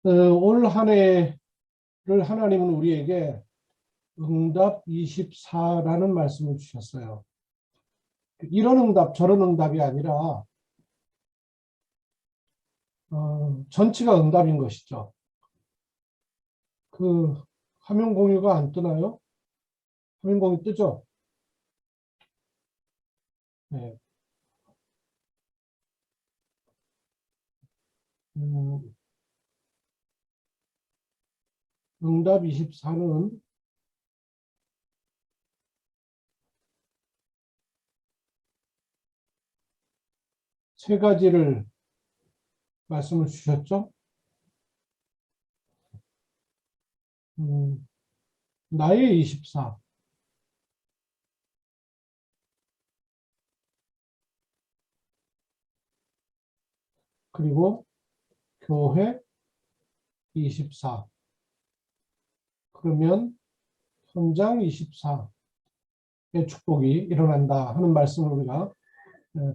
올 한 해를 하나님은 우리에게 응답 24라는 말씀을 주셨어요. 이런 응답, 저런 응답이 아니라 전체가 응답인 것이죠. 그 화면 공유가 안 뜨나요? 화면 공유 뜨죠? 네. 응답 24는 세 가지를 말씀을 주셨죠. 나의 24, 그리고 교회 24, 그러면 현장 24의 축복이 일어난다 하는 말씀을 우리가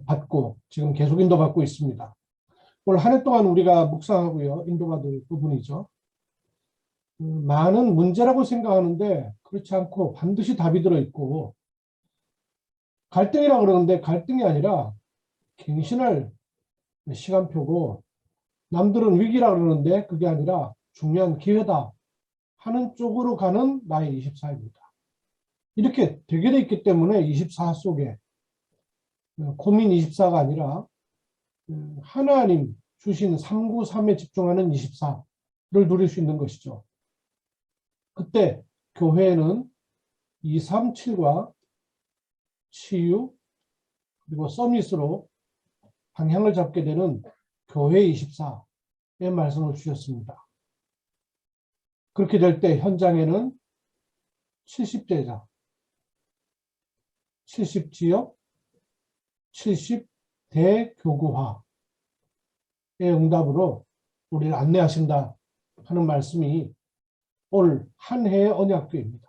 받고 지금 계속 인도받고 있습니다. 올 한 해 동안 우리가 묵상하고요, 인도받을 부분이죠. 많은 문제라고 생각하는데 그렇지 않고 반드시 답이 들어있고, 갈등이라 그러는데 갈등이 아니라 갱신할 시간표고, 남들은 위기라 그러는데 그게 아니라 중요한 기회다 하는 쪽으로 가는 나의 24입니다. 이렇게 되게 돼 있기 때문에 24 속에 고민 24가 아니라 하나님 주신 393에 집중하는 24를 누릴 수 있는 것이죠. 그때 교회는 237과 치유 그리고 서밋으로 방향을 잡게 되는 교회 24의 말씀을 주셨습니다. 그렇게 될 때 현장에는 70제자, 70지역, 70대교구화의 응답으로 우리를 안내하신다 하는 말씀이 올 한 해의 언약궤입니다.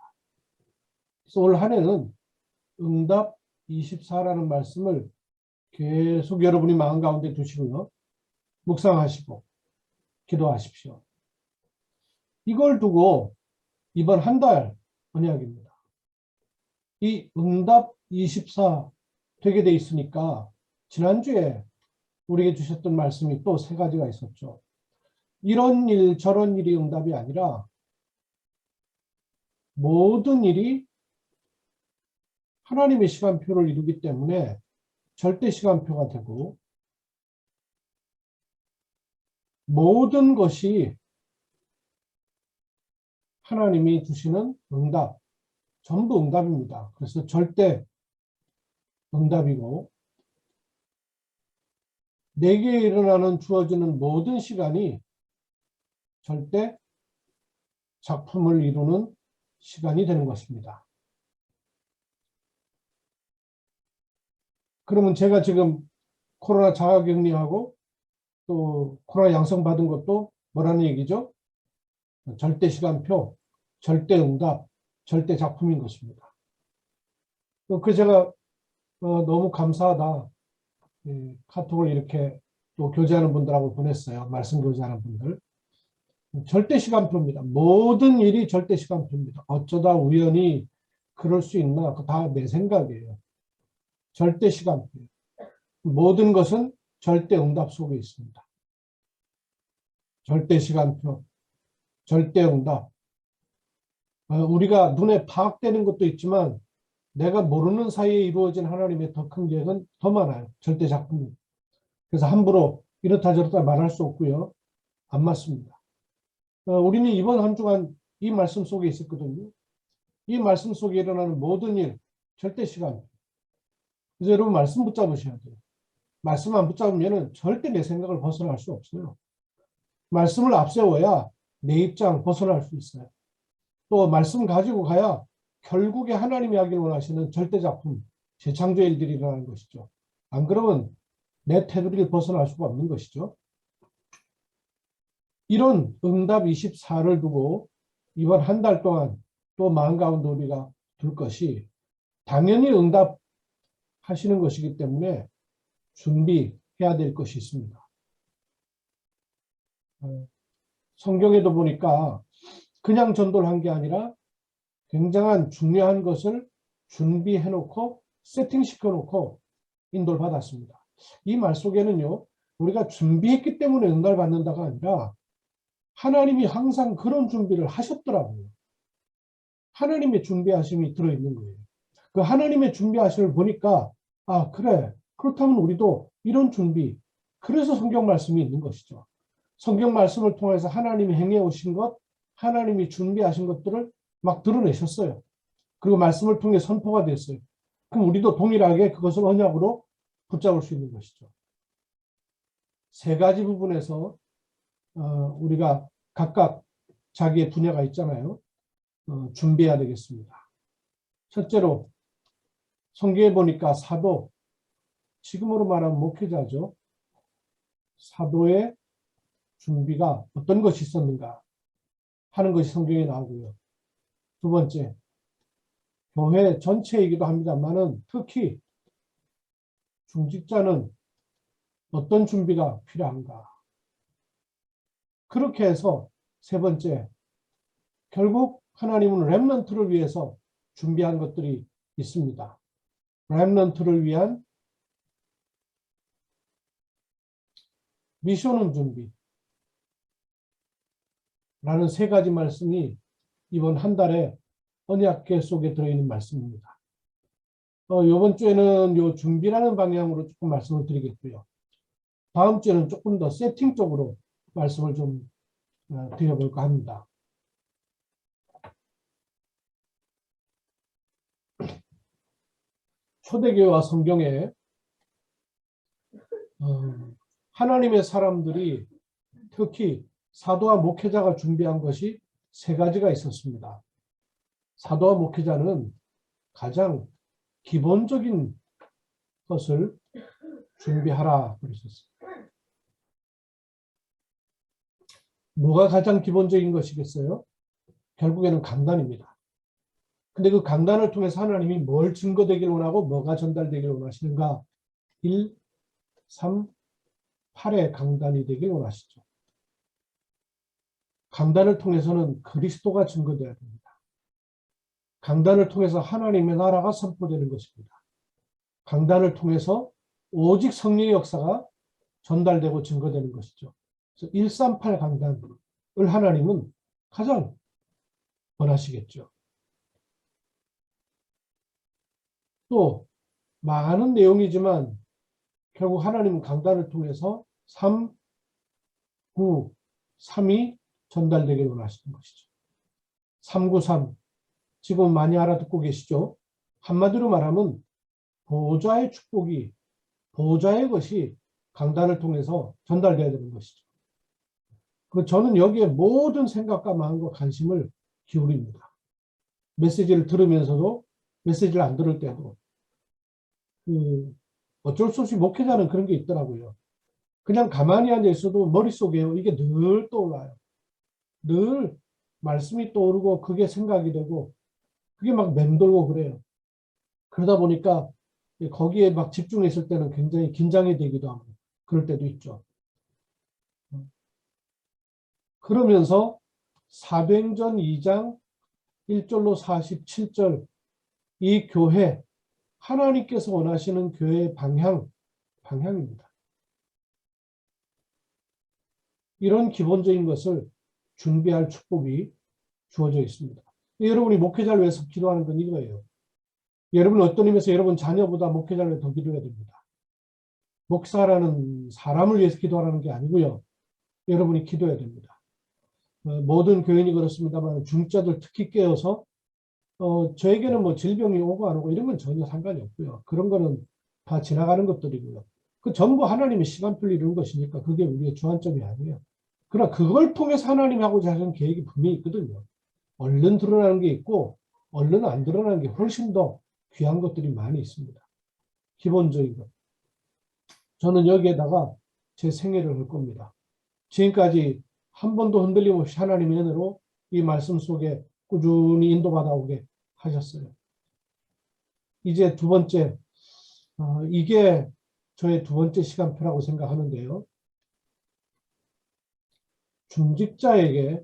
그래서 올 한 해는 응답 24라는 말씀을 계속 여러분이 마음 가운데 두시고요, 묵상하시고 기도하십시오. 이걸 두고 이번 한 달 언약입니다. 이 응답 24 되게 돼 있으니까 지난주에 우리에게 주셨던 말씀이 또 세 가지가 있었죠. 이런 일 저런 일이 응답이 아니라 모든 일이 하나님의 시간표를 이루기 때문에 절대 시간표가 되고, 모든 것이 하나님이 주시는 응답, 전부 응답입니다. 그래서 절대 응답이고, 내게 일어나는 주어지는 모든 시간이 절대 작품을 이루는 시간이 되는 것입니다. 그러면 제가 지금 코로나 자가격리하고 또 코로나 양성 받은 것도 뭐라는 얘기죠? 절대 시간표, 절대 응답, 절대 작품인 것입니다. 그 제가 너무 감사하다, 카톡을 이렇게 또 교제하는 분들하고 보냈어요. 말씀 교제하는 분들. 절대 시간표입니다. 모든 일이 절대 시간표입니다. 어쩌다 우연히 그럴 수 있나? 그 다 내 생각이에요. 절대 시간표. 모든 것은 절대 응답 속에 있습니다. 절대 시간표, 절대 응답. 우리가 눈에 파악되는 것도 있지만 내가 모르는 사이에 이루어진 하나님의 더 큰 계획은 더 많아요. 절대 작품. 그래서 함부로 이렇다 저렇다 말할 수 없고요. 안 맞습니다. 우리는 이번 한 주간 이 말씀 속에 있었거든요. 이 말씀 속에 일어나는 모든 일, 절대 시간. 그래서 여러분 말씀 붙잡으셔야 돼요. 말씀 안 붙잡으면 절대 내 생각을 벗어날 수 없어요. 말씀을 앞세워야 내 입장 벗어날 수 있어요. 또 말씀 가지고 가야 결국에 하나님이 하길 원하시는 절대 작품, 재창조의 일들이 일어나는 것이죠. 안 그러면 내 테두리를 벗어날 수가 없는 것이죠. 이런 응답 24를 두고 이번 한 달 동안 또 마음 가운데 우리가 둘 것이, 당연히 응답하시는 것이기 때문에 준비해야 될 것이 있습니다. 성경에도 보니까 그냥 전도를 한 게 아니라 굉장한 중요한 것을 준비해 놓고 세팅시켜 놓고 인도를 받았습니다. 이 말 속에는요, 우리가 준비했기 때문에 응답을 받는다가 아니라 하나님이 항상 그런 준비를 하셨더라고요. 하나님의 준비하심이 들어있는 거예요. 그 하나님의 준비하심을 보니까 아 그래 그렇다면 우리도 이런 준비, 그래서 성경 말씀이 있는 것이죠. 성경 말씀을 통해서 하나님이 행해 오신 것, 하나님이 준비하신 것들을 막 드러내셨어요. 그리고 말씀을 통해 선포가 됐어요. 그럼 우리도 동일하게 그것을 언약으로 붙잡을 수 있는 것이죠. 세 가지 부분에서 우리가 각각 자기의 분야가 있잖아요. 준비해야 되겠습니다. 첫째로 성경에 보니까 사도, 지금으로 말하면 목회자죠. 사도의 준비가 어떤 것이 있었는가 하는 것이 성경에 나오고요. 두 번째, 교회 전체이기도 합니다만은 특히 중직자는 어떤 준비가 필요한가. 그렇게 해서 세 번째, 결국 하나님은 렘넌트를 위해서 준비한 것들이 있습니다. 렘넌트를 위한 미션은 준비 라는 세 가지 말씀이 이번 한 달에 언약궤 속에 들어있는 말씀입니다. 이번 주에는 요 준비라는 방향으로 조금 말씀을 드리겠고요. 다음 주에는 조금 더 세팅 쪽으로 말씀을 좀 드려볼까 합니다. 초대교회와 성경에 하나님의 사람들이 특히 사도와 목회자가 준비한 것이 세 가지가 있었습니다. 사도와 목회자는 가장 기본적인 것을 준비하라 그러셨습니다. 뭐가 가장 기본적인 것이겠어요? 결국에는 강단입니다. 근데 그 강단을 통해서 하나님이 뭘 증거되길 원하고 뭐가 전달되길 원하시는가? 1, 3, 8의 강단이 되길 원하시죠. 강단을 통해서는 그리스도가 증거되어야 됩니다. 강단을 통해서 하나님의 나라가 선포되는 것입니다. 강단을 통해서 오직 성령의 역사가 전달되고 증거되는 것이죠. 그래서 138 강단을 하나님은 가장 원하시겠죠. 또 많은 내용이지만 결국 하나님은 강단을 통해서 3, 9, 3이 전달되길 원하시는 것이죠. 393 지금 많이 알아듣고 계시죠? 한마디로 말하면 보호자의 축복이, 보호자의 것이 강단을 통해서 전달되어야 되는 것이죠. 저는 여기에 모든 생각과 마음과 관심을 기울입니다. 메시지를 들으면서도 메시지를 안 들을 때도 어쩔 수 없이 목회자는 그런 게 있더라고요. 그냥 가만히 앉아 있어도 머릿속에 이게 늘 떠올라요. 늘 말씀이 떠오르고 그게 생각이 되고 그게 막 맴돌고 그래요. 그러다 보니까 거기에 막 집중했을 때는 굉장히 긴장이 되기도 하고 그럴 때도 있죠. 그러면서 사도행전 2장 1절로 47절 이 교회, 하나님께서 원하시는 교회의 방향입니다. 이런 기본적인 것을 준비할 축복이 주어져 있습니다. 여러분이 목회자를 위해서 기도하는 건 이거예요. 여러분 어떤 의미에서 여러분 자녀보다 목회자를 위해 더 기도해야 됩니다. 목사라는 사람을 위해서 기도하라는 게 아니고요. 여러분이 기도해야 됩니다. 모든 교인이 그렇습니다만 중자들 특히 깨어서 저에게는 뭐 질병이 오고 안 오고 이런 건 전혀 상관이 없고요. 그런 거는 다 지나가는 것들이고요. 그 전부 하나님의 시간표를 이루는 것이니까 그게 우리의 주안점이 아니에요. 그러나 그걸 통해서 하나님이 하고자 하는 계획이 분명히 있거든요. 얼른 드러나는 게 있고 얼른 안 드러나는 게 훨씬 더 귀한 것들이 많이 있습니다. 기본적인 것. 저는 여기에다가 제 생애를 걸 겁니다. 지금까지 한 번도 흔들림 없이 하나님의 은혜로 이 말씀 속에 꾸준히 인도받아 오게 하셨어요. 이제 두 번째, 이게 저의 두 번째 시간표라고 생각하는데요. 중직자에게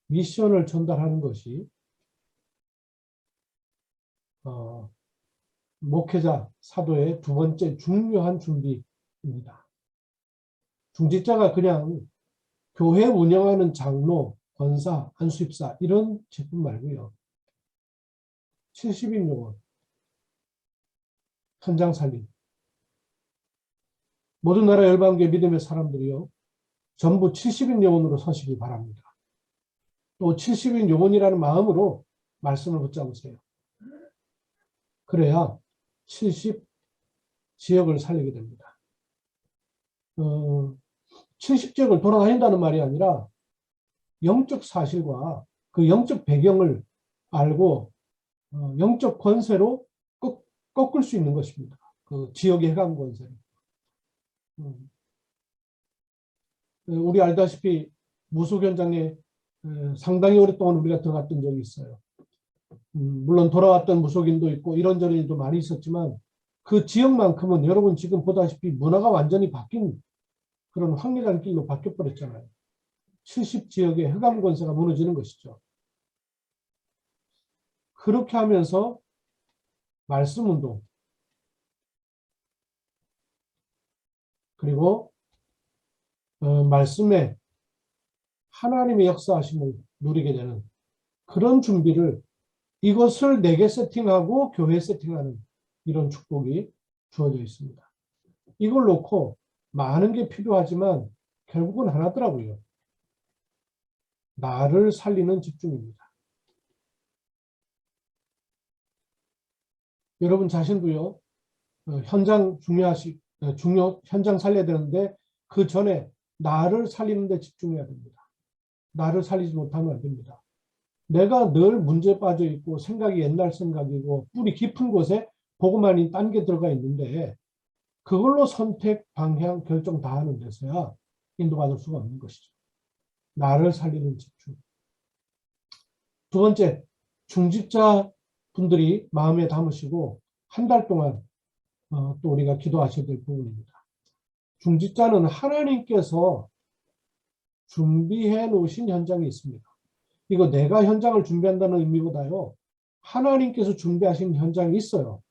미션을 전달하는 것이 목회자, 사도의 두 번째 중요한 준비입니다. 중직자가 그냥 교회 운영하는 장로, 권사, 안수입사 이런 직분 말고요. 70인 요원, 현장 살림. 모든 나라 열방교회 믿음의 사람들이요. 전부 70인 요원으로 서시기 바랍니다. 또 70인 요원이라는 마음으로 말씀을 붙잡으세요. 그래야 70 지역을 살리게 됩니다. 70지역을 돌아다닌다는 말이 아니라 영적 사실과 그 영적 배경을 알고 영적 권세로 꺾을 수 있는 것입니다. 그 지역의 해강 권세를. 우리 알다시피 무속 현장에 상당히 오랫동안 우리가 들어갔던 적이 있어요. 물론 돌아왔던 무속인도 있고 이런저런 일도 많이 있었지만 그 지역만큼은 여러분 지금 보다시피 문화가 완전히 바뀐 그런 황리단 길로 바뀌어버렸잖아요. 70지역의 흑암 권세가 무너지는 것이죠. 그렇게 하면서 말씀 운동 그리고 말씀에 하나님의 역사하심을 누리게 되는 그런 준비를 이것을 내게 세팅하고 교회 세팅하는 이런 축복이 주어져 있습니다. 이걸 놓고 많은 게 필요하지만 결국은 하나더라고요. 나를 살리는 집중입니다. 여러분 자신도요. 현장 현장 살려야 되는데 그 전에 나를 살리는 데 집중해야 됩니다. 나를 살리지 못하면 안 됩니다. 내가 늘 문제에 빠져 있고 생각이 옛날 생각이고 뿌리 깊은 곳에 보고만이 딴 게 들어가 있는데 그걸로 선택, 방향, 결정 다 하는 데서야 인도받을 수가 없는 것이죠. 나를 살리는 집중. 두 번째, 중직자 분들이 마음에 담으시고 한 달 동안 또 우리가 기도하셔야 될 부분입니다. 중직자는 하나님께서 준비해 놓으신 현장이 있습니다. 이거 내가 현장을 준비한다는 의미보다요. 하나님께서 준비하신 현장이 있어요.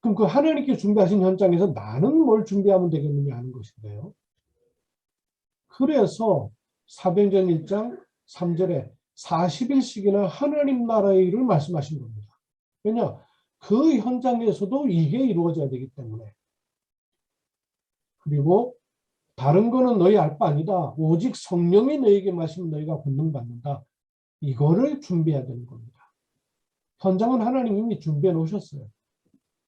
그럼 그 하나님께 준비하신 현장에서 나는 뭘 준비하면 되겠느냐 하는 것인데요. 그래서 사도행전 1장 3절에 40일씩이나 하나님 나라의 일을 말씀하신 겁니다. 왜냐? 그 현장에서도 이게 이루어져야 되기 때문에. 그리고 다른 거는 너희 알 바 아니다. 오직 성령이 너희에게 마시면 너희가 권능받는다. 이거를 준비해야 되는 겁니다. 현장은 하나님이 이미 준비해 놓으셨어요.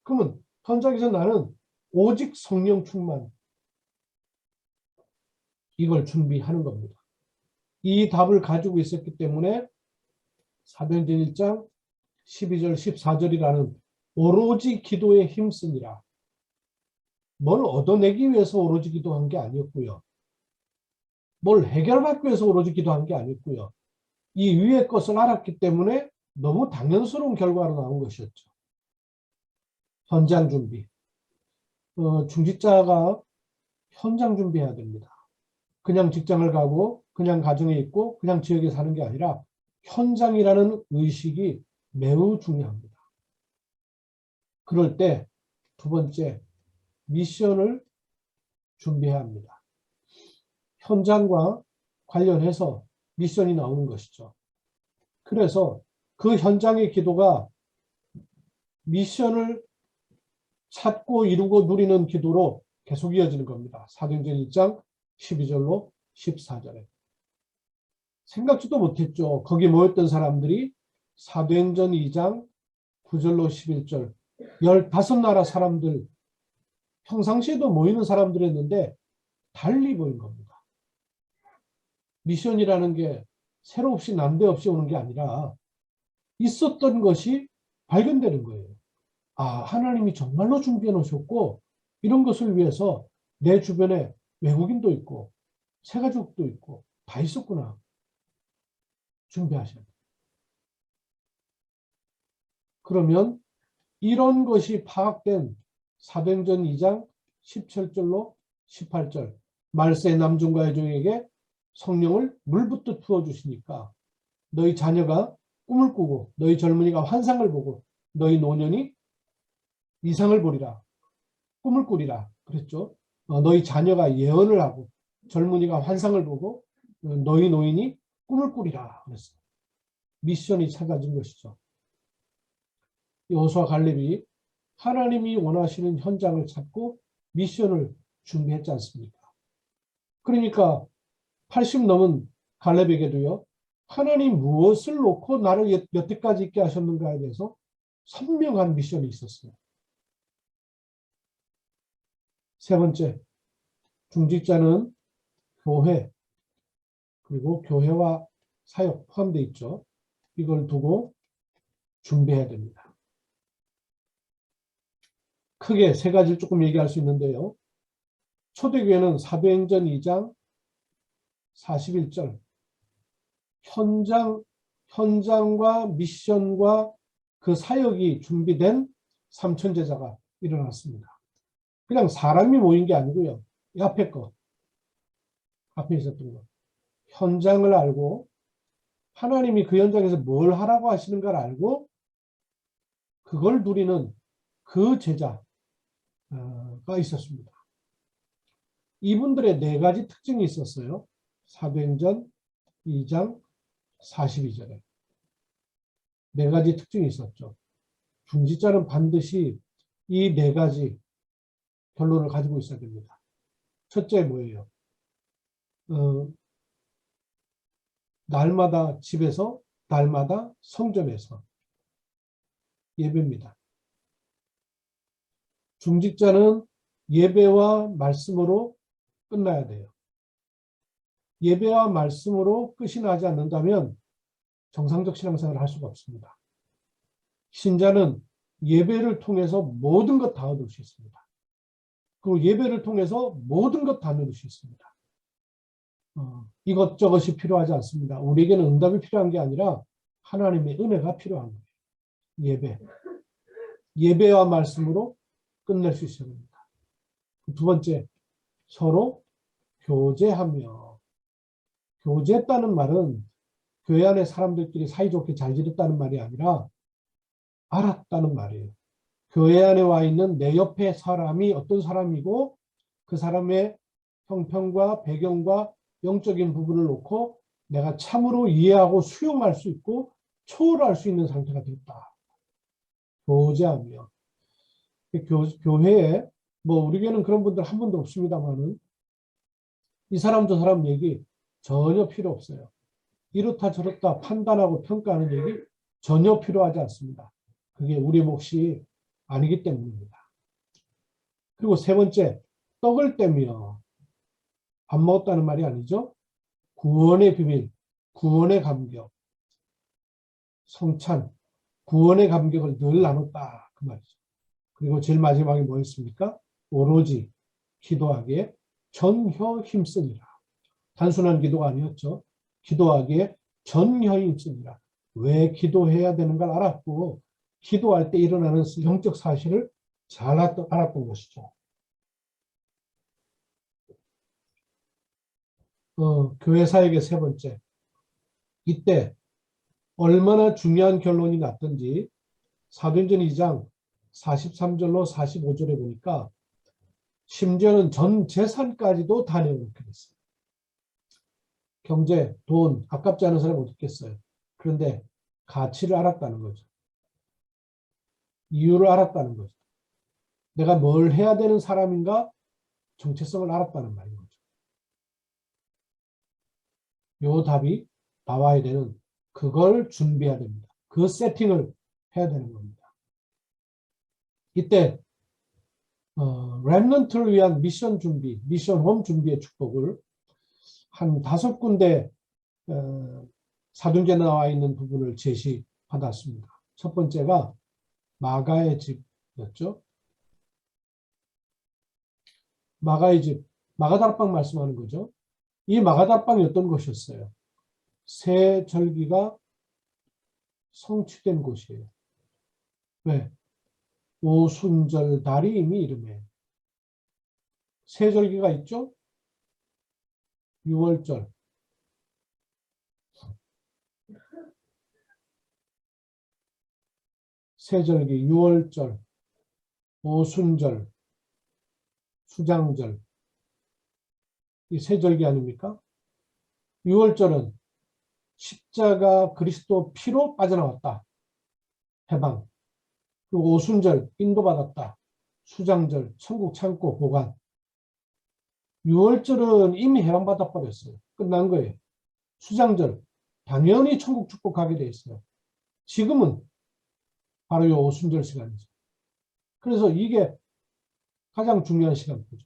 그러면 현장에서 나는 오직 성령 충만 이걸 준비하는 겁니다. 이 답을 가지고 있었기 때문에 사도행전 1장 12절 14절이라는 오로지 기도에 힘쓰니라. 뭘 얻어내기 위해서 오로지 기도한 게 아니었고요. 뭘 해결받기 위해서 오로지 기도한 게 아니었고요. 이 위의 것을 알았기 때문에 너무 당연스러운 결과로 나온 것이었죠. 현장 준비. 중직자가 현장 준비해야 됩니다. 그냥 직장을 가고 그냥 가정에 있고 그냥 지역에 사는 게 아니라 현장이라는 의식이 매우 중요합니다. 그럴 때 두 번째, 미션을 준비해야 합니다. 현장과 관련해서 미션이 나오는 것이죠. 그래서 그 현장의 기도가 미션을 찾고 이루고 누리는 기도로 계속 이어지는 겁니다. 사도행전 1장 12절로 14절에. 생각지도 못했죠. 거기 모였던 사람들이 사도행전 2장 9절로 11절 15나라 사람들 평상시에도 모이는 사람들이었는데 달리 보인 겁니다. 미션이라는 게 새로 없이 난데없이 오는 게 아니라 있었던 것이 발견되는 거예요. 아, 하나님이 정말로 준비해 놓으셨고 이런 것을 위해서 내 주변에 외국인도 있고 새가족도 있고 다 있었구나. 준비하셔야 돼요. 그러면 이런 것이 파악된 사도행전 2장 17절로 18절 말세 남종과 여종에게 성령을 물부터 부어주시니까 너희 자녀가 꿈을 꾸고 너희 젊은이가 환상을 보고 너희 노년이 이상을 보리라. 꿈을 꾸리라. 그랬죠. 너희 자녀가 예언을 하고 젊은이가 환상을 보고 너희 노인이 꿈을 꾸리라. 그랬어요. 미션이 찾아진 것이죠. 여호수아 갈렙이 하나님이 원하시는 현장을 찾고 미션을 준비했지 않습니까? 그러니까 80 넘은 갈렙에게도요. 하나님 무엇을 놓고 나를 여태까지 있게 하셨는가에 대해서 선명한 미션이 있었어요. 세 번째, 중직자는 교회, 그리고 교회와 사역 포함되어 있죠. 이걸 두고 준비해야 됩니다. 크게 세 가지를 조금 얘기할 수 있는데요. 초대교회는 사도행전 2장 41절 현장과 미션과 그 사역이 준비된 삼천제자가 일어났습니다. 그냥 사람이 모인 게 아니고요. 이 앞에 있었던 것. 현장을 알고 하나님이 그 현장에서 뭘 하라고 하시는가를 알고 그걸 누리는 그 제자가 있었습니다. 이분들의 네 가지 특징이 있었어요. 사도행전 2장 42절에 네 가지 특징이 있었죠. 중직자는 반드시 이 네 가지 결론을 가지고 있어야 됩니다. 첫째 뭐예요? 날마다 집에서, 날마다 성전에서 예배입니다. 중직자는 예배와 말씀으로 끝나야 돼요. 예배와 말씀으로 끝이 나지 않는다면 정상적 신앙생활을 할 수가 없습니다. 신자는 예배를 통해서 모든 것 다 얻을 수 있습니다. 그리고 예배를 통해서 모든 것 다 누릴 수 있습니다. 이것저것이 필요하지 않습니다. 우리에게는 응답이 필요한 게 아니라 하나님의 은혜가 필요한 거예요. 예배. 예배와 말씀으로 끝낼 수 있어야 됩니다. 두 번째, 서로 교제하며. 교제했다는 말은 교회 안에 사람들끼리 사이좋게 잘 지냈다는 말이 아니라 알았다는 말이에요. 교회 안에 와 있는 내 옆에 사람이 어떤 사람이고 그 사람의 형편과 배경과 영적인 부분을 놓고 내가 참으로 이해하고 수용할 수 있고 초월할 수 있는 상태가 됐다. 교제하며. 교회에 우리 교회는 그런 분들 한 분도 없습니다만은 이 사람 저 사람 얘기 전혀 필요 없어요. 이렇다 저렇다 판단하고 평가하는 얘기 전혀 필요하지 않습니다. 그게 우리 몫이 아니기 때문입니다. 그리고 세 번째, 떡을 떼며. 밥 먹었다는 말이 아니죠. 구원의 비밀, 구원의 감격, 성찬, 구원의 감격을 늘 나눴다. 그 말이죠. 그리고 제일 마지막에 뭐였습니까? 오로지 기도하기에 전혀 힘쓰니라. 단순한 기도가 아니었죠. 기도하기에 전혀 힘쓰니라. 왜 기도해야 되는 걸 알았고 기도할 때 일어나는 영적 사실을 잘 알았던 것이죠. 교회 사역의 세 번째. 이때 얼마나 중요한 결론이 났던지 사도행전 2장 43절로 45절에 보니까 심지어는 전 재산까지도 다 내놓게 됐어요. 경제, 돈, 아깝지 않은 사람이 어디 있겠어요. 그런데 가치를 알았다는 거죠. 이유를 알았다는 거죠. 내가 뭘 해야 되는 사람인가 정체성을 알았다는 말인 거죠. 요 답이 나와야 되는 그걸 준비해야 됩니다. 그 세팅을 해야 되는 겁니다. 이때 렘넌트를 위한 미션 준비, 미션 홈 준비의 축복을 한 5군데 사도행전에 나와 있는 부분을 제시받았습니다. 첫 번째가 마가의 집이었죠. 마가의 집, 마가다락방 말씀하는 거죠. 이 마가다락방이 어떤 곳이었어요? 새 절기가 성취된 곳이에요. 왜? 오순절 달이 이미 이름에 새 절기가 있죠? 유월절, 세절기, 유월절, 오순절, 수장절, 이 세절기 아닙니까? 유월절은 십자가 그리스도 피로 빠져나왔다. 해방. 그리고 오순절 인도받았다. 수장절 천국 창고 보관. 유월절은 이미 해방받아 버렸어요. 끝난 거예요. 수장절 당연히 천국 축복 가게 돼 있어요. 지금은 바로 이 오순절 시간이죠. 그래서 이게 가장 중요한 시간표죠.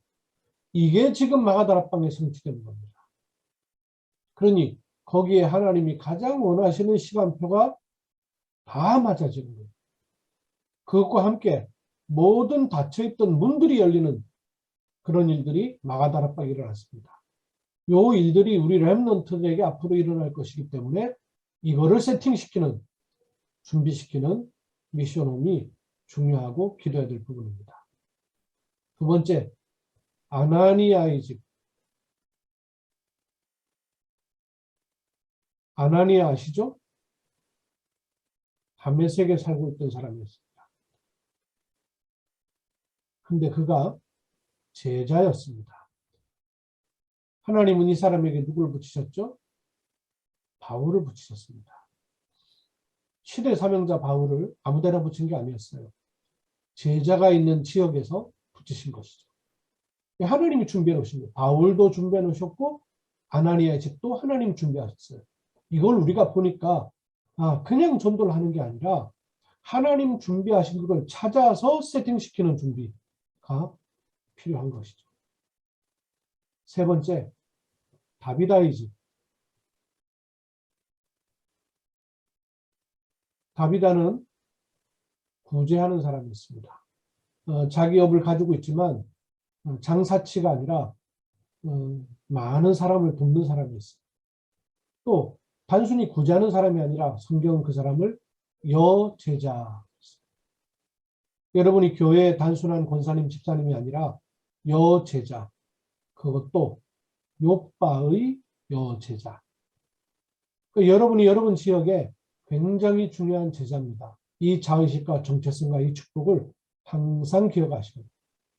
이게 지금 마가다락방에 성취되는 겁니다. 그러니 거기에 하나님이 가장 원하시는 시간표가 다 맞아지는 거예요. 그것과 함께 모든 닫혀있던 문들이 열리는 그런 일들이 마가다락방에 일어났습니다. 요 일들이 우리 렘넌트들에게 앞으로 일어날 것이기 때문에 이거를 세팅시키는, 준비시키는 미션홈이 중요하고 기도해야 될 부분입니다. 두 번째, 아나니아의 집. 아나니아 아시죠? 다메섹에 살고 있던 사람이었습니다. 근데 그가 제자였습니다. 하나님은 이 사람에게 누구를 붙이셨죠? 바울을 붙이셨습니다. 시대 사명자 바울을 아무데나 붙인 게 아니었어요. 제자가 있는 지역에서 붙이신 것이죠. 하나님이 준비해 놓으신 거예요. 바울도 준비해 놓으셨고 아나니아의 집도 하나님 준비하셨어요. 이걸 우리가 보니까 그냥 전도를 하는 게 아니라 하나님 준비하신 그걸 찾아서 세팅시키는 준비가 필요한 것이죠. 세 번째, 다비다의 집. 다비다는 구제하는 사람이었습니다. 자기 업을 가지고 있지만 장사치가 아니라 많은 사람을 돕는 사람이었어요. 또 단순히 구제하는 사람이 아니라 성경은 그 사람을 여제자. 여러분이 교회의 단순한 권사님, 집사님이 아니라 여제자. 그것도 요빠의 여제자. 여러분이 여러분 지역에 굉장히 중요한 제자입니다. 이 자의식과 정체성과 이 축복을 항상 기억하시고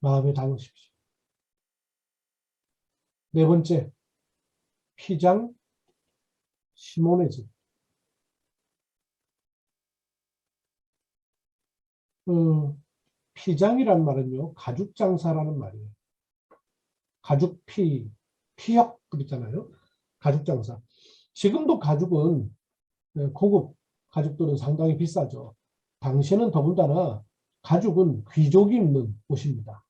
마음에 담으십시오. 네 번째, 피장 시몬의 집. 피장이란 말은요, 가죽장사라는 말이에요. 가죽피, 피혁 그랬잖아요. 가죽장사. 지금도 가죽은 고급 가죽들은 상당히 비싸죠. 당시에는 더군다나 가죽은 귀족이 입는 옷입니다.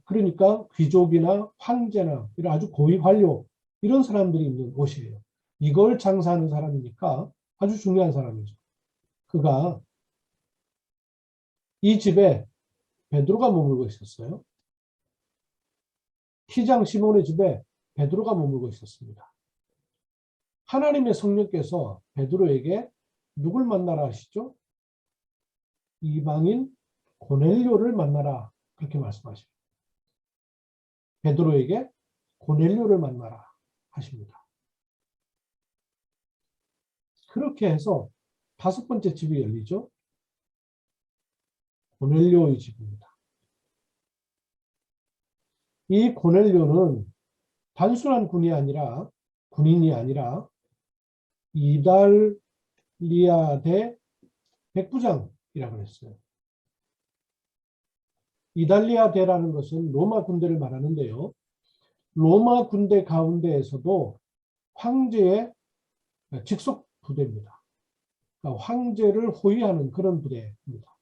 그러니까 귀족이나 황제나 이런 아주 고위 관료 이런 사람들이 입는 옷이에요. 이걸 장사하는 사람이니까 아주 중요한 사람이죠. 그가 이 집에 베드로가 머물고 있었어요. 피장 시몬의 집에 베드로가 머물고 있었습니다. 하나님의 성령께서 베드로에게 누굴 만나라 하시죠? 이방인 고넬료를 만나라 그렇게 말씀하십니다. 베드로에게 고넬료를 만나라 하십니다. 그렇게 해서 다섯 번째 집이 열리죠. 고넬료의 집입니다. 이 고넬료는 단순한 군인이 아니라 이달리아 대 백부장이라고 했어요. 이달리아 대라는 것은 로마 군대를 말하는데요. 로마 군대 가운데에서도 황제의 직속 부대입니다. 그러니까 황제를 호위하는 그런 부대입니다.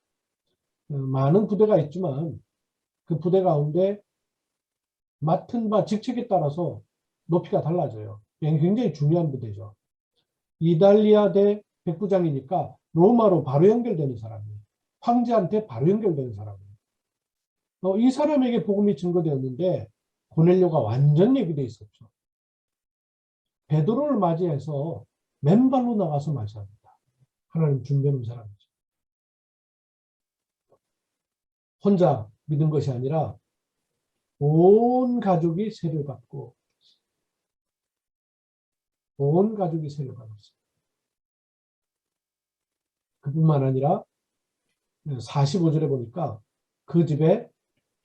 많은 부대가 있지만 그 부대 가운데 맡은 바 직책에 따라서 높이가 달라져요. 굉장히 중요한 부대죠. 이달리아 대 백부장이니까 로마로 바로 연결되는 사람이에요. 황제한테 바로 연결되는 사람이에요. 이 사람에게 복음이 증거되었는데 고넬료가 완전 예비되어 있었죠. 베드로를 맞이해서 맨발로 나가서 맞이합니다. 하나님 준비하는 사람이죠. 혼자 믿은 것이 아니라 온 가족이 세를 받고 온 가족이 세를 받았어요. 그뿐만 아니라 45절에 보니까 그 집에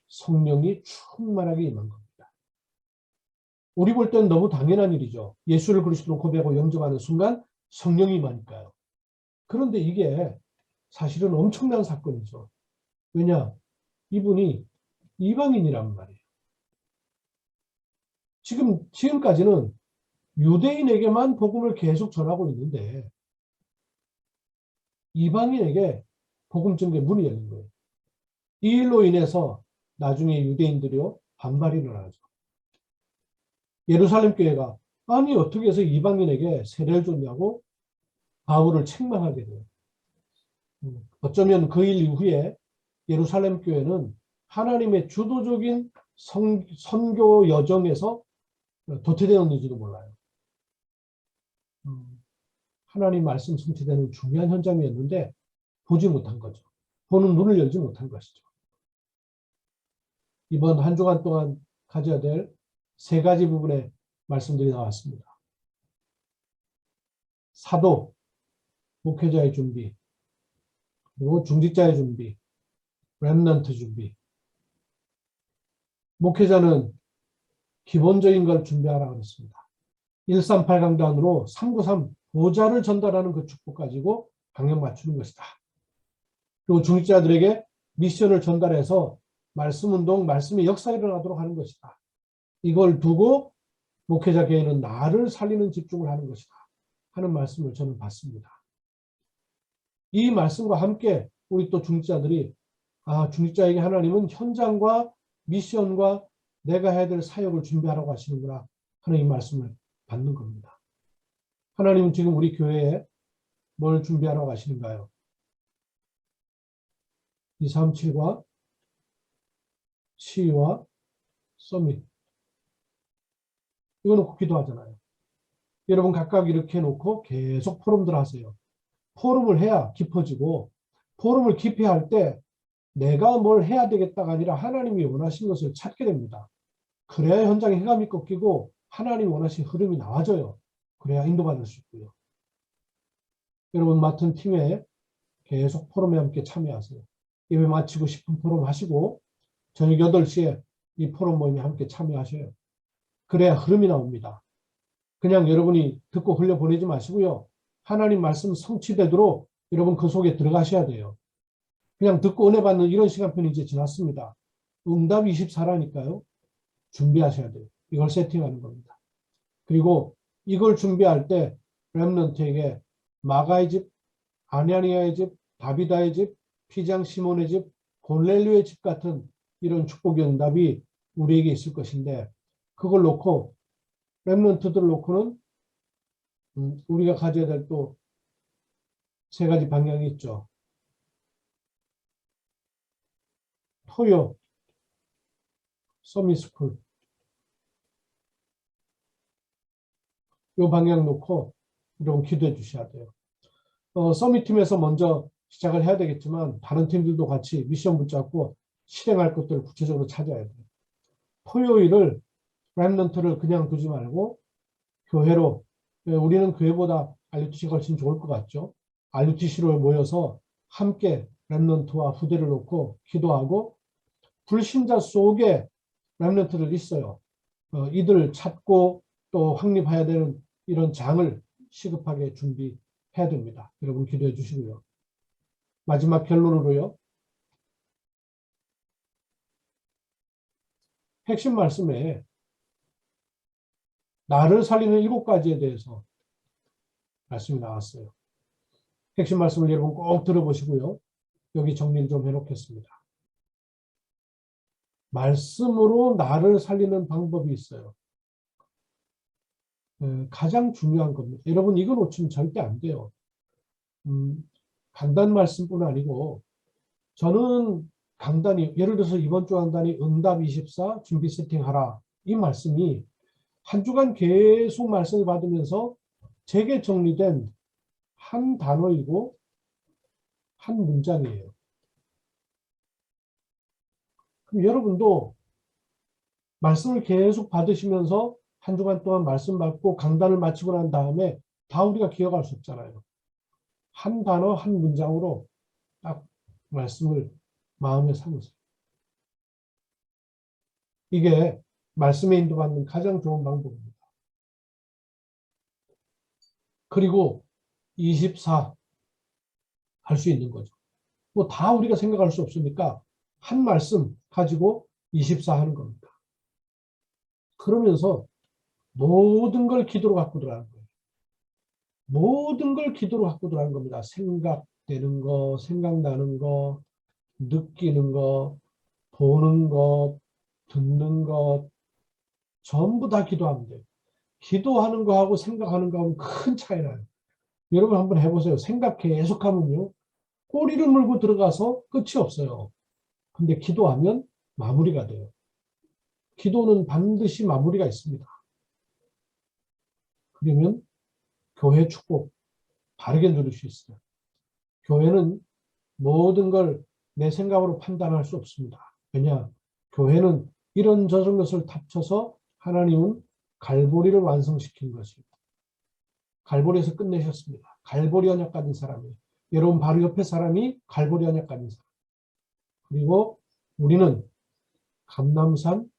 성령이 충만하게 임한 겁니다. 우리 볼 때는 너무 당연한 일이죠. 예수를 그리스도로 고백하고 영접하는 순간 성령이 임하니까요. 그런데 이게 사실은 엄청난 사건이죠. 왜냐? 이분이 이방인이란 말이에요. 지금까지는 유대인에게만 복음을 계속 전하고 있는데 이방인에게 복음 전개 문이 열린 거예요. 이 일로 인해서 나중에 유대인들이요 반발이 일어나죠. 예루살렘 교회가 아니 어떻게 해서 이방인에게 세례를 줬냐고 바울을 책망하게 돼요. 어쩌면 그 일 이후에 예루살렘 교회는 하나님의 주도적인 선교 여정에서 도태되었는지도 몰라요. 하나님 말씀 성취되는 중요한 현장이었는데 보지 못한 거죠. 보는 눈을 열지 못한 것이죠. 이번 한 주간 동안 가져야 될 세 가지 부분의 말씀들이 나왔습니다. 사도, 목회자의 준비, 그리고 중직자의 준비, 렘넌트 준비. 목회자는 기본적인 걸 준비하라고 했습니다. 138 강단으로 393 보좌를 전달하는 그 축복 가지고 방향 맞추는 것이다. 그리고 중직자들에게 미션을 전달해서 말씀 운동, 말씀의 역사가 일어나도록 하는 것이다. 이걸 두고 목회자 개인은 나를 살리는 집중을 하는 것이다. 하는 말씀을 저는 받습니다. 이 말씀과 함께 우리 또 중직자들이 중직자에게 하나님은 현장과 미션과 내가 해야 될 사역을 준비하라고 하시는구나 하는 이 말씀을 받는 겁니다. 하나님은 지금 우리 교회에 뭘 준비하라고 하시는가요? 237과 시위와 서밋. 이거 놓고 기도하잖아요. 여러분 각각 이렇게 놓고 계속 포럼들 하세요. 포럼을 해야 깊어지고 포럼을 깊이 할 때 내가 뭘 해야 되겠다가 아니라 하나님이 원하신 것을 찾게 됩니다. 그래야 현장에 흑암이 꺾이고 하나님이 원하신 흐름이 나와져요. 그래야 인도받을 수 있고요. 여러분 맡은 팀에 계속 포럼에 함께 참여하세요. 예배 마치고 싶은 포럼 하시고 저녁 8시에 이 포럼 모임에 함께 참여하셔요. 그래야 흐름이 나옵니다. 그냥 여러분이 듣고 흘려보내지 마시고요. 하나님 말씀 성취되도록 여러분 그 속에 들어가셔야 돼요. 그냥 듣고 은혜 받는 이런 시간편이 이제 지났습니다. 응답 24라니까요. 준비하셔야 돼요. 이걸 세팅하는 겁니다. 그리고 이걸 준비할 때 렘넌트에게 마가의 집, 아냐니아의 집, 다비다의 집, 피장 시몬의 집, 골넬료의 집 같은 이런 축복의 응답이 우리에게 있을 것인데 그걸 놓고 렘넌트들 놓고는 우리가 가져야 될 또 세 가지 방향이 있죠. 토요, 서밋스쿨. 이 방향 놓고 이런 기도해 주셔야 돼요. 서밋팀에서 먼저 시작을 해야 되겠지만 다른 팀들도 같이 미션 붙잡고 실행할 것들을 구체적으로 찾아야 돼요. 토요일을 렘넌트를 그냥 두지 말고 교회로 우리는 교회보다 RUTC가 훨씬 좋을 것 같죠. RUTC로 모여서 함께 렘넌트와 후대를 놓고 기도하고 불신자 속에 렘넌트들 있어요. 이들 찾고 또 확립해야 되는 이런 장을 시급하게 준비해야 됩니다. 여러분 기도해 주시고요. 마지막 결론으로요. 핵심 말씀에 나를 살리는 7가지에 대해서 말씀이 나왔어요. 핵심 말씀을 여러분 꼭 들어보시고요. 여기 정리를 좀 해놓겠습니다. 말씀으로 나를 살리는 방법이 있어요. 가장 중요한 겁니다. 여러분 이거 놓치면 절대 안 돼요. 강단 말씀뿐 아니고 저는 강단이 예를 들어서 이번 주 강단이 응답 24 준비 세팅하라 이 말씀이 한 주간 계속 말씀을 받으면서 제게 정리된 한 단어이고 한 문장이에요. 그럼 여러분도 말씀을 계속 받으시면서 한 주간 동안 말씀 받고 강단을 마치고 난 다음에 다 우리가 기억할 수 없잖아요. 한 단어, 한 문장으로 딱 말씀을 마음에 삼으세요. 이게 말씀에 인도받는 가장 좋은 방법입니다. 그리고 24 할 수 있는 거죠. 뭐 다 우리가 생각할 수 없으니까 한 말씀 가지고 24 하는 겁니다. 그러면서 모든 걸 기도로 갖고 들어가는 거예요. 모든 걸 기도로 갖고 들어가는 겁니다. 생각되는 거, 생각나는 거, 느끼는 거, 보는 것, 듣는 것, 전부 다 기도하면 돼요. 기도하는 거하고 생각하는 거하고 큰 차이 나요. 여러분 한번 해보세요. 생각 계속하면요. 꼬리를 물고 들어가서 끝이 없어요. 근데 기도하면 마무리가 돼요. 기도는 반드시 마무리가 있습니다. 그러면 교회 축복 바르게 누릴 수 있어요. 교회는 모든 걸 내 생각으로 판단할 수 없습니다. 왜냐? 교회는 이런 저런 것을 합쳐서 하나님은 갈보리를 완성시킨 것입니다. 갈보리에서 끝내셨습니다. 갈보리 언약 가진 사람이에요. 여러분 바로 옆에 사람이 갈보리 언약 가진 사람. 그리고 우리는 감남산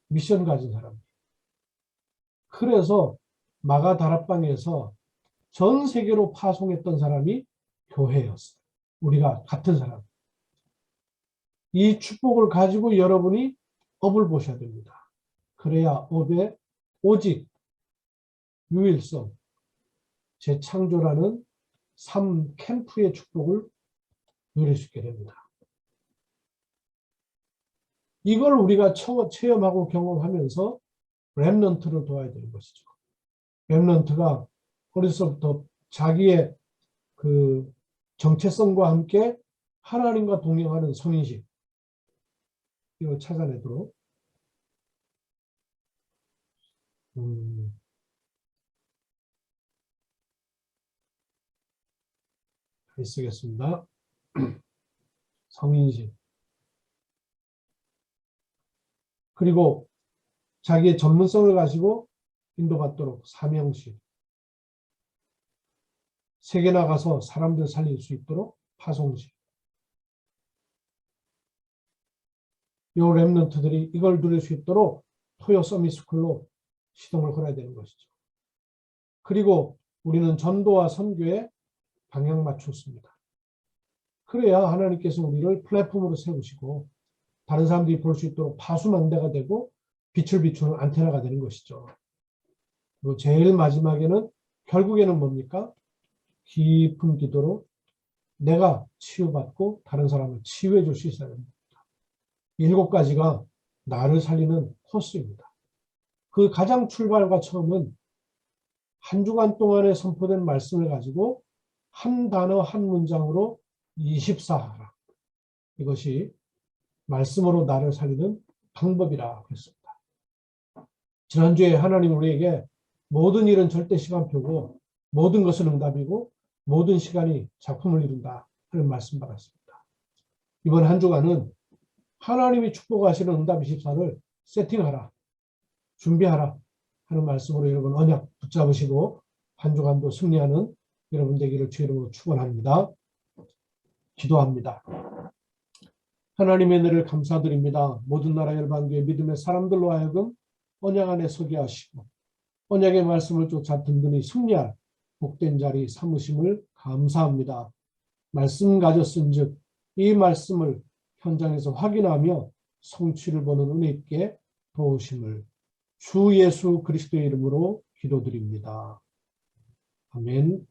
미션 가진 사람이에요. 그래서 마가 다락방에서 전 세계로 파송했던 사람이 교회였어요. 우리가 같은 사람. 이 축복을 가지고 여러분이 업을 보셔야 됩니다. 그래야 업의 오직 유일성, 재창조라는 삶 캠프의 축복을 누릴 수 있게 됩니다. 이걸 우리가 체험하고 경험하면서 렘넌트를 도와야 되는 것이죠. 렘넌트가 어려서부터 자기의 그 정체성과 함께 하나님과 동행하는 성인식, 이걸 찾아내도록 쓰겠습니다. 성인식. 그리고 자기의 전문성을 가지고 인도받도록 사명식. 세계 나가서 사람들 살릴 수 있도록 파송식. 이 렘넌트들이 이걸 누릴 수 있도록 토요 서밋스쿨로 시동을 걸어야 되는 것이죠. 그리고 우리는 전도와 선교에 방향 맞췄습니다. 그래야 하나님께서 우리를 플랫폼으로 세우시고 다른 사람들이 볼 수 있도록 파수망대가 되고 빛을 비추는 안테나가 되는 것이죠. 그리고 제일 마지막에는 결국에는 뭡니까? 깊은 기도로 내가 치유받고 다른 사람을 치유해 줄 수 있어야 됩니다. 7가지가 나를 살리는 코스입니다. 그 가장 출발과 처음은 한 주간 동안에 선포된 말씀을 가지고 한 단어 한 문장으로 24하라. 이것이 말씀으로 나를 살리는 방법이라 그랬습니다. 지난주에 하나님 우리에게 모든 일은 절대 시간표고 모든 것은 응답이고 모든 시간이 작품을 이룬다 하는 말씀 받았습니다. 이번 한 주간은 하나님이 축복하시는 응답 24를 세팅하라, 준비하라 하는 말씀으로 여러분 언약 붙잡으시고 한 주간도 승리하는 여러분 되기를 주의 이름으로 축원합니다. 기도합니다. 하나님의 은혜를 감사드립니다. 모든 나라 열방교회 믿음의 사람들로 하여금 언약 안에 서게 하시고 언약의 말씀을 쫓아 든든히 승리할 복된 자리 삼으심을 감사합니다. 말씀 가졌은즉 이 말씀을 현장에서 확인하며 성취를 보는 은혜 있게 도우심을 주 예수 그리스도의 이름으로 기도드립니다. 아멘.